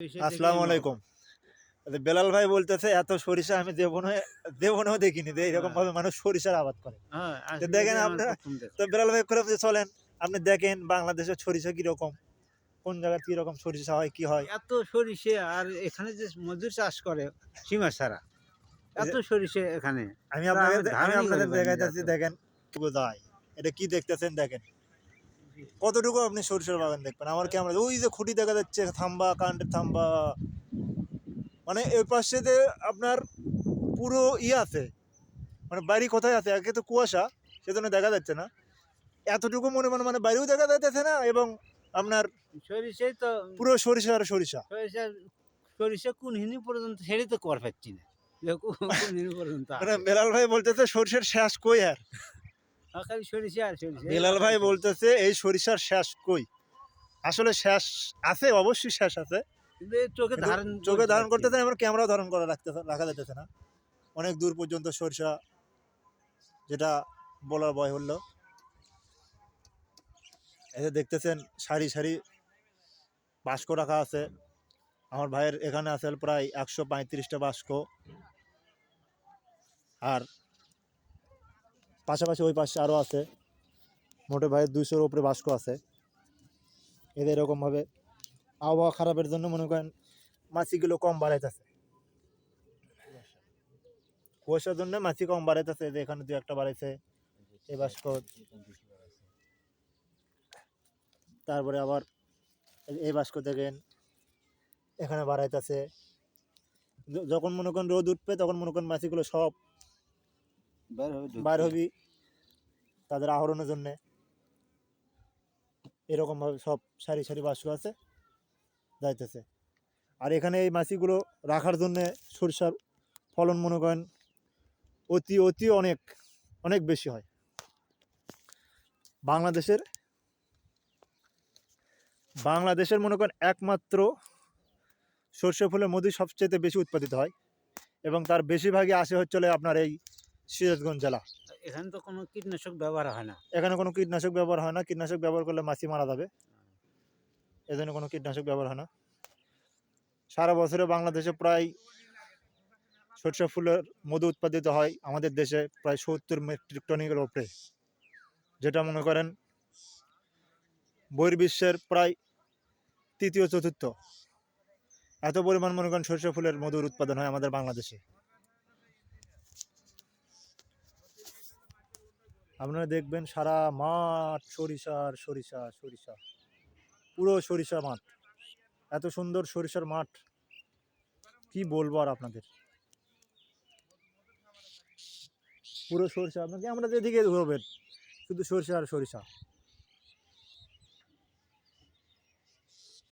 আসসালামু আলাইকুম। বেলাল ভাই বলতেছে এত সরিষা আমি দেবনেও দেখিনি যে এরকম ভাবে মানুষ সরিষার আবাদ করে। তো দেখেন আপনারা, তো বেলাল ভাই করে চলেন, আপনি দেখেন বাংলাদেশের সরিষা কিরকম, কোন জায়গায় কিরকম সরিষা হয় কি হয়। এত সরিষে আর এখানে যে মজুর চাষ করে সীমা ছাড়া, এত সরিষে এখানে আমি তা আপনাকে আমি ধারণাই আপনাদের করি পারিনি যে দেখাইতেছি, এত। দেখেন যায়। এটা কি দেখতেছেন দেখেন, কতটুকু আপনি সরিষার বাগান দেখবেন। আমার ক্যামেরা ওই যে খুঁটি দেখা যাচ্ছে, থাম্বা কারেন্টের থাম্বা, মানে এর পাশে যে আপনার পুরো আছে, মানে বাড়ি কোথায় আছে, একে তো কুয়াশা, সেজন্য দেখা যাচ্ছে না। এতটুকু মনে মনে মানে বাইরেও দেখা যাইতেছে না, এবং আপনার সরিষাই তো পুরো সরিষা আর সরিষা। সরিষা সরিষা কোন হিনি পর্যন্ত সেটাই তো কর পাচ্ছি না যে কোন হিনি পর্যন্ত মানে আছে। বেলাল ভাই বলতেছে সরিষার শেষ কই আর, খালি সরিষা আর সরিষা, এই বেলাল ভাই কথাই শুনি। বলতেছে এই সরিষার শেষ কই। আসলে শেষ আছে, অবশ্যই শেষ আছে, কিন্তু এই চোখে কিন্তু ধারণ চোখে করতে ধারণ পারছি করতেছে না। না, আমার ক্যামেরা ধারণ করা রাখা যাইতেছে না। অনেক দূর পর্যন্ত সরিষা, যেটা বলার ভয় হলো। এই যে দেখতেছেন সারি সারি বাস্ক রাখা আছে। আমার ভাইয়ের এখানে আছে প্রায় 135টা বাস্ক, আর পাশাপাশি ওই পাশে আরও আছে, মোটে ভাইয়ের 200-এর উপরে বাস্ক আছে। এদের এরকমভাবে আবহাওয়া খারাপের জন্য মনে করেন মাছিগুলো কম বাড়াইতেছে, কুয়াশার জন্য মাছি কম বাড়াইতেছে। যে এখানে 2-1টা বাড়াইছে এই বাস্ক, তারপরে আবার এই বাস্ক দেখেন এখানে বাড়াইতেছে। যখন মনে করেন রোদ উঠবে তখন মনে করেন মাছিগুলো সব বাইর হবি তাদের আহরণের জন্যে। এরকমভাবে সব সারি সারি বাস্ক আছে যাইতেছে। আর এখানে এই মাছিগুলো রাখার জন্যে সরিষার ফলন মনে করেন অতি অতি অনেক অনেক বেশি হয়। বাংলাদেশের মনে করেন একমাত্র সর্ষে ফুলের মধু সবচেয়ে বেশি উৎপাদিত হয়, এবং তার বেশিরভাগই আসে হচ্ছে আপনার এই সিরাজগঞ্জ জেলা। এখানে তো কোনো কীটনাশক ব্যবহার হয় না। এখানে কোনো কীটনাশক ব্যবহার হয় না, কীটনাশক ব্যবহার করলে মাছি মারা যাবে, এজন্য কোনো কীটনাশক ব্যবহার হয় না। সারা বছরে বাংলাদেশে প্রায় সরিষা ফুলের মধু উৎপাদিত হয় আমাদের দেশে প্রায় 70 মেট্রিক টনের উপরে, যেটা মনে করেন বহির্বিশ্বের প্রায় তৃতীয় চতুর্থ। এত পরিমাণ মনে করেন সরিষা ফুলের মধুর উৎপাদন হয় আমাদের বাংলাদেশে। আপনারা দেখবেন সারা মাঠ সরিষা আর সরিষা সরিষা, পুরো সরিষা মাঠ। এত সুন্দর সরিষার মাঠ কি বলবো আর আপনাদের, পুরো সরিষা। আপনাকে আমরা যেদিকে ঘুরবেন শুধু সরিষা আর সরিষা।